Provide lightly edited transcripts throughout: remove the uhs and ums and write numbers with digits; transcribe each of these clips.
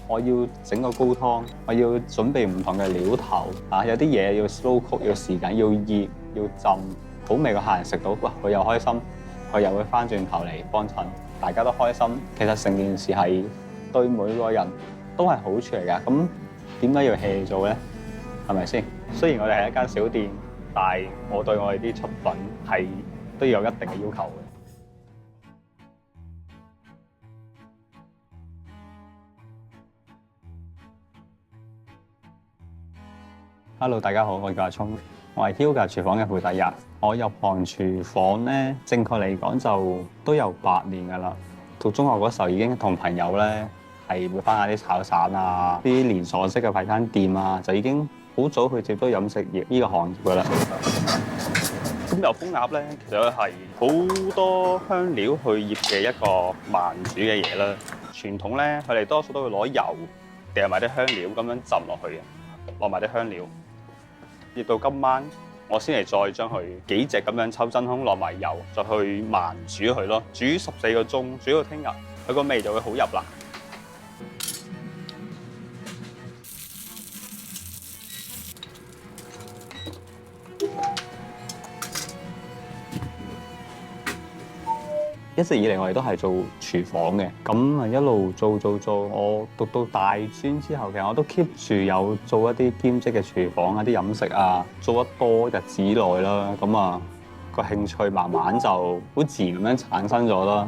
我要整個高湯，我要準備唔同嘅料頭啊，有啲嘢要 slow cook，要時間，要熱，要浸，好味個客人食到，哇！佢又開心，佢又會翻轉頭嚟幫襯，大家都開心。其實成件事係對每個人都係好處嚟㗎。咁點解要 hea 做咧？係咪先？雖然我哋係一間小店，但係我對我哋啲出品係都要有一定嘅要求嘅。Hello， 大家好，我叫阿聰，我係 Hyoga 廚房嘅負責人。我入行廚房咧，正確嚟講就都有8年㗎啦。讀中學嗰時候已經同朋友咧係會翻下啲炒散啊，啲連鎖式嘅快餐店啊，就已經好早去接觸飲食業呢個行業㗎啦。咁油封鴨咧，其實係好多香料去醃嘅一個慢煮嘅嘢啦。傳統咧，佢哋多數都會攞油掟埋啲香料咁樣浸落去嘅，落埋啲香料。醃到今晚，我先嚟再將佢幾隻咁樣抽真空落埋油，再去慢煮佢咯。煮14個鐘，煮到聽日，佢個味就會好入啦。一直以嚟我哋都係做廚房嘅，咁啊一路做，我讀到大專之後，其實我都 keep 住有做一啲兼職嘅廚房啊，啲飲食啊，做得多日子內啦，咁啊個興趣慢慢就好自然咁樣產生咗啦。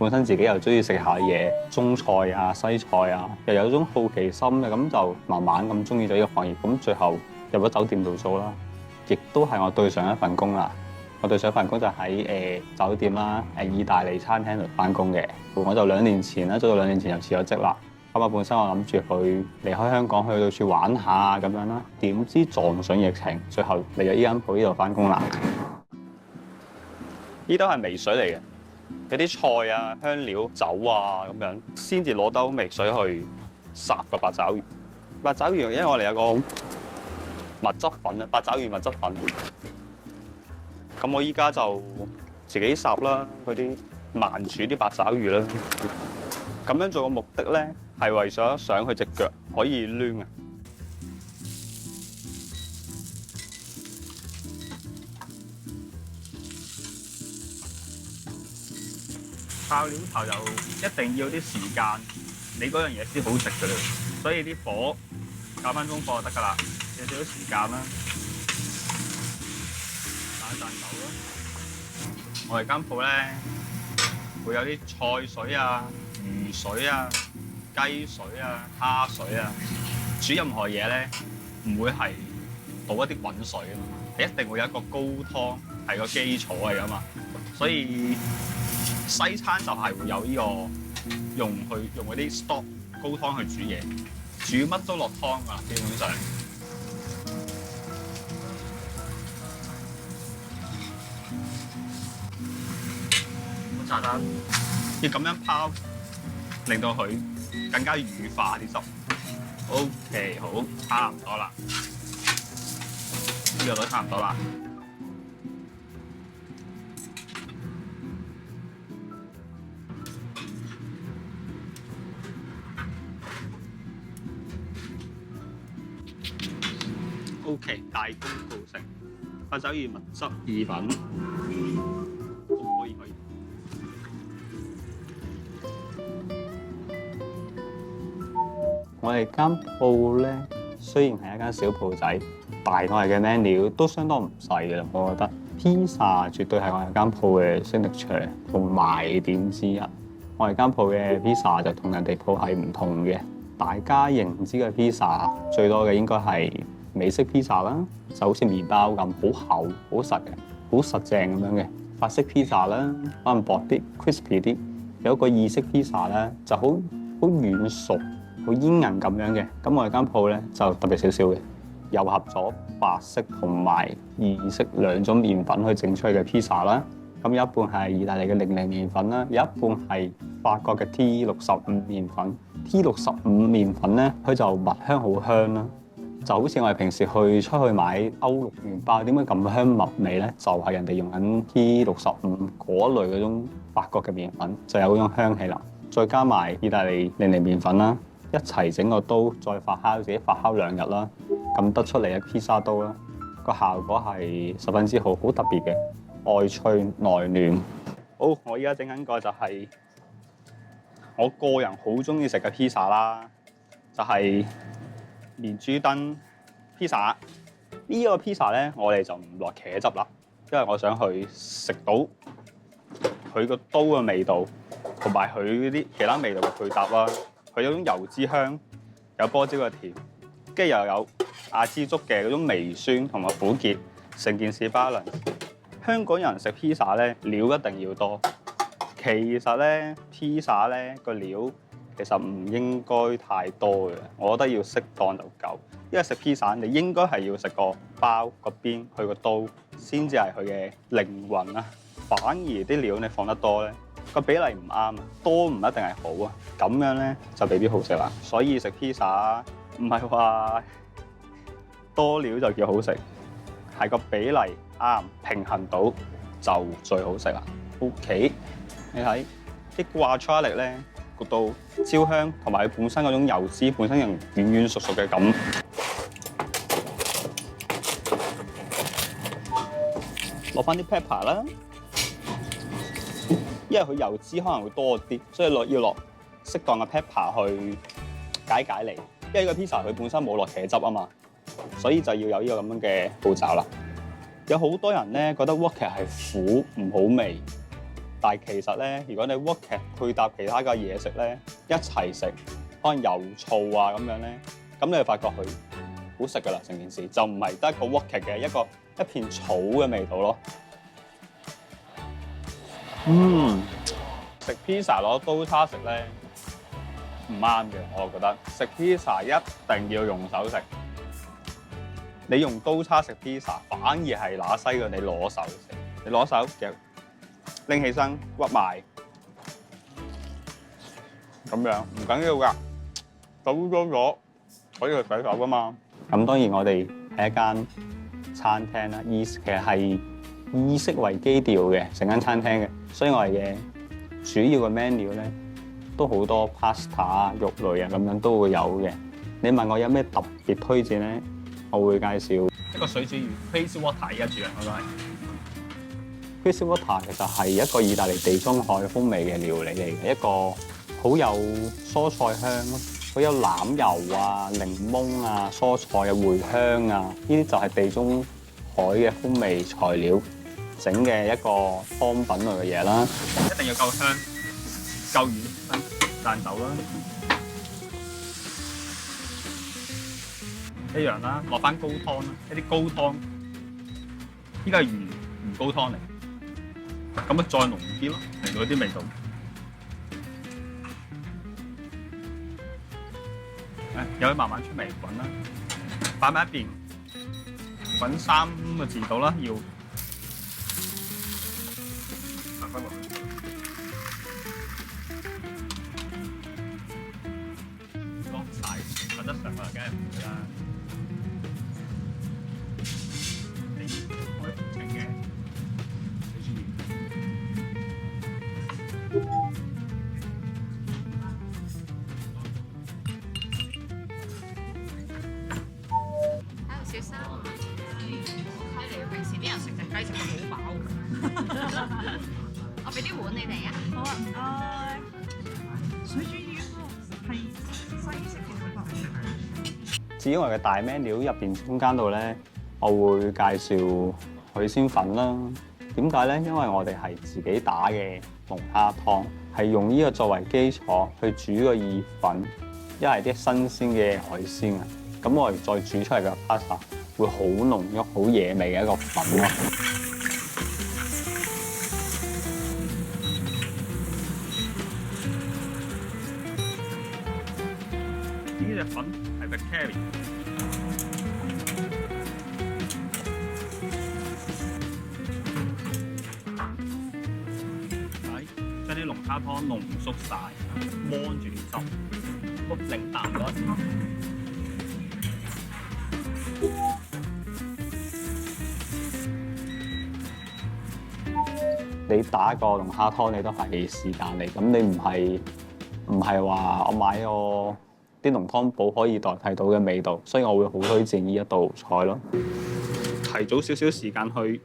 本身自己又中意食下嘢，中菜啊、西菜啊，又有種好奇心嘅，咁就慢慢咁中意咗呢個行業，咁最後入咗酒店度做啦，亦都係我對上一份工啦。我對上一份工就喺酒店啦，意大利餐廳度翻工嘅。我就2年前啦，做到2年前就辭咗職啦。咁啊，本身我諗住去離開香港去到處玩下咁樣啦，點知撞上疫情，最後嚟咗呢間鋪呢度翻工啦。呢兜係微水嚟嘅，有啲菜啊、香料、酒啊咁樣，先至攞兜微水去烚個八爪魚。八爪魚因為我哋有個蜜汁粉啊，八爪魚蜜汁粉。咁我依家就自己烚啦，嗰啲慢煮啲八爪魚啦。咁樣做嘅目的咧，係為咗想佢隻腳可以攣啊。爆料頭就一定要啲時間，你嗰樣嘢先好食㗎啦。所以啲火較返中火就得㗎啦，有少少時間啦。打一陣油啦。我哋間鋪咧會有啲菜水啊、魚水啊、雞水啊、蝦水啊。煮任何嘢咧，唔會係倒一啲滾水啊嘛，係一定會有一個高湯係個基礎嚟㗎嘛。所以西餐就係會有呢個用嗰啲 stock 高湯去煮嘢，煮乜都落湯㗎，基本上。炸得要咁樣拋，令到佢更加乳化啲汁。OK， 好，差唔多啦，呢個都差唔多啦。OK， 大功告成，八爪魚蜜汁意粉，可以。我哋間鋪咧，雖然係一間小鋪仔，但係我哋嘅 menu 都相當唔細嘅啦。我覺得披薩絕對係我哋間鋪嘅signature同賣點之一。我哋間鋪嘅披薩就同人哋鋪係唔同嘅。大家認知嘅披薩最多嘅應該係美式披薩啦，就好似麵包咁，好厚、好實嘅，好實淨咁樣嘅。法式披薩啦，可能薄啲、crispy 啲。有一個意式披薩咧，就好軟熟。好煙韌咁樣嘅，咁我哋間鋪咧就特別少少嘅，糅合咗白色同埋意式2種麵粉去整出嚟嘅披薩啦。咁有一半係意大利嘅00麵粉啦，有一半係法國嘅 T65 麵粉。T65 麵粉咧，佢就蜜香好香啦，就好似我哋平時出去買歐陸麵包，點解咁香蜜味咧？就係人哋用緊 T65 嗰類嗰種法國嘅麵粉，就有嗰種香氣啦。再加埋意大利00麵粉啦。一齊整個刀，再發酵，自己發酵2日啦，咁得出嚟嘅披薩刀啦，個效果係十分之好，好特別嘅，外脆內嫩。好，我依家整緊個就係我個人好中意食嘅披薩啦，就係連珠燈披薩。呢個披薩咧，我哋就唔落茄汁啦，因為我想去食到佢個刀嘅味道，同埋佢啲其他味道嘅配搭啦。佢有種油脂香，有菠椒嘅甜，跟住又有亞枝竹嘅嗰種微酸同埋苦澀，成件事 balance。香港人食披薩咧，料一定要多。其實咧，披薩咧個料其實唔應該太多嘅，我覺得要適當就夠。因為食披薩，你應該係要食個包個邊，佢個刀先至係佢嘅靈魂啊。反而啲料你放得多咧，個比例唔啱啊，多唔一定係好啊，咁樣咧就未必好食啦。所以食披薩唔係話多料就叫好食，係個比例啱平衡到就最好食啦。OK， 你睇啲掛出力咧，焗到焦香，同埋佢本身嗰種油脂本身有軟軟熟熟嘅感。落翻啲 pepper 啦。因為佢油脂可能會多啲，所以要落適當嘅 pepper 去解膩。因為呢個 pizza 佢本身冇落茄汁啊嘛，所以就要有呢個咁樣嘅步驟啦。有好多人咧覺得 wok 係苦唔好味，但係其實咧，如果你 wok 配搭其他嘅嘢食咧，一齊食，可能油醋啊咁樣咧，咁你就發覺佢好食噶啦，成件事就唔係得一個 wok 嘅一片草嘅味道咯。食 pizza 攞刀叉食咧唔啱嘅，我覺得食 pizza 一定要用手食。你用刀叉食 pizza 反而係乸西過你攞手食。你攞手嘅拎起身屈埋咁樣唔緊要㗎，手污糟咗可以去洗手㗎嘛。咁當然我哋係一間餐廳啦，其實係意式為基調嘅成間餐廳嘅，所以我哋嘅主要嘅 menu 咧都好多 pasta 啊、肉類啊咁樣都會有嘅。你問我有咩特別推薦咧，我會介紹一個水煮魚 Crazy Water 依家煮緊嗰個係 Crazy Water， 其實係一個意大利地中海風味嘅料理嚟嘅，一個好有蔬菜香，好有欖油啊、檸檬啊、蔬菜嘅茴香啊，呢啲就係地中海嘅風味材料整嘅一個湯品類嘅嘢啦。一定要夠香、夠軟、彈手啦。一樣啦，落翻高湯啦，一啲高湯。依家係魚高湯嚟，咁啊再濃啲咯，嚟到啲味道。有佢慢慢出味滾啦，擺埋一邊，滾3個字度啦，要翻落去。落晒，滾得上啊，梗係唔會啦。海風清嘅水煮魚。小心，睇嚟平時啲人食隻雞食得好飽。我俾啲碗你哋啊。好啊，唔該。水煮魚係西式嘅水法嚟。至於我嘅大 menu 入邊中間度咧，我會介紹海鮮粉啦。點解咧？因為我哋係自己打嘅龍蝦湯，係用呢個作為基礎去煮個意粉，一係啲新鮮嘅海鮮啊。咁我哋再煮出嚟嘅 pasta 會好濃郁、好惹味嘅一個粉咯。呢隻粉係 Vaccaria， 將啲龍蝦湯濃縮晒，摸住啲汁，個冷淡咗。你打個龍蝦湯，你都係時間嚟，咁你唔係話我買個啲濃湯寶可以代替到嘅味道，所以我會好推薦呢一道菜咯。提早少少時間去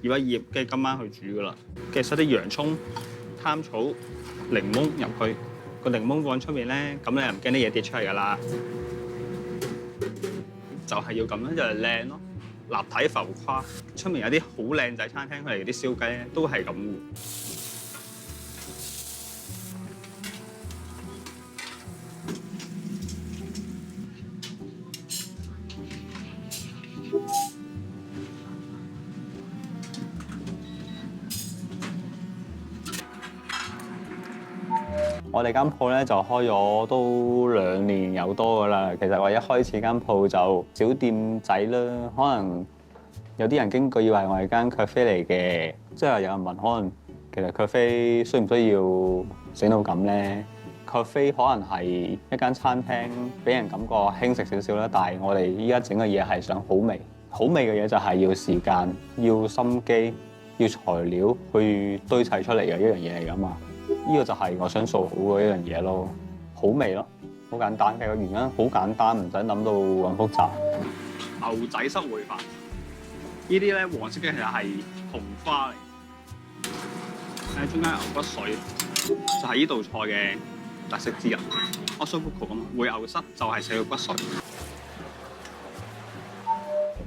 醃一醃，跟住今晚去煮噶啦。跟住塞啲洋葱、貪草、檸檬入去，個檸檬放出面咧，咁你又唔驚啲嘢跌出嚟噶啦。就係要咁樣就係靚咯，立體浮誇。出面有啲好靚仔餐廳佢哋啲燒雞咧，都係咁嘅。我哋間鋪咧就開咗都2年有多噶啦。其實我一開始間鋪就小店仔啦，可能有啲人經過以為我係間 cafe 嚟嘅，即係有人問可能其實 cafe 需唔需要整到咁咧？ cafe 可能係一間餐廳，俾人感覺輕食少少啦。但係我哋依家整嘅嘢係想好味，好味嘅嘢就係要時間、要心機、要材料去堆砌出嚟嘅一樣嘢嚟㗎嘛。呢個就係我想做好嘅一樣嘢咯，好味咯，好簡單嘅個原因，好簡單，唔使諗到咁複雜。牛仔濕燴飯，呢啲咧黃色嘅其實係紅花嚟，喺中間牛骨水就係呢道菜嘅特色之一。我想復咁燴牛膝就係食個骨髓。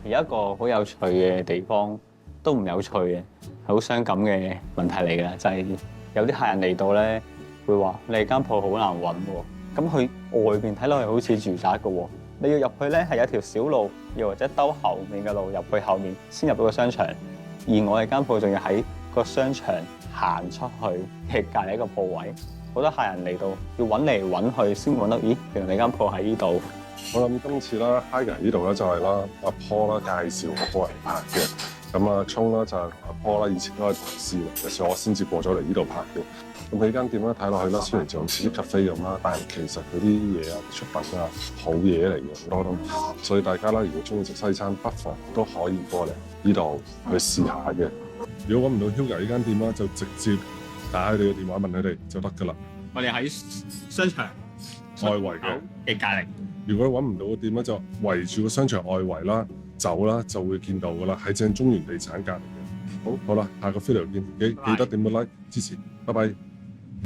有一個好有趣嘅地方，都唔有趣嘅，係好傷感嘅問題嚟㗎，就係、是。有啲客人嚟到咧，會話你間鋪好難揾喎。咁佢外邊睇落去好似住宅嘅喎，你要入去咧係有條小路，又或者兜後面嘅路入去後面先入到個商場。而我哋間鋪仲要喺個商場行出去嘅隔離一個鋪位。好多客人嚟到要揾嚟揾去先揾到，咦？原來你間鋪喺呢度。我諗今次啦，Higer 呢度咧就係啦，阿 Paul 啦介紹我過嚟拍嘅。咁啊，聰啦就係阿 Paul 啦，以前都係同事嚟嘅，所以我先至過咗嚟呢度拍嘅。咁佢間店咧睇落去啦，雖然就好似啲 cafe 咁啦，但係其實佢啲嘢啊、出品啊好嘢嚟嘅，好多都。所以大家啦，如果中意食西餐，不妨都可以過嚟呢度去試下嘅。如果揾唔到 Higer 呢間店啦，就直接打佢哋嘅電話問佢哋就得㗎啦。我哋喺商場外圍嘅隔離。如果揾唔到個店咧，就圍住個商場外圍啦，走啦就會見到㗎啦，喺正中原地產隔離嘅。好啦，下個 video 見，記得點個 like 支持，拜拜。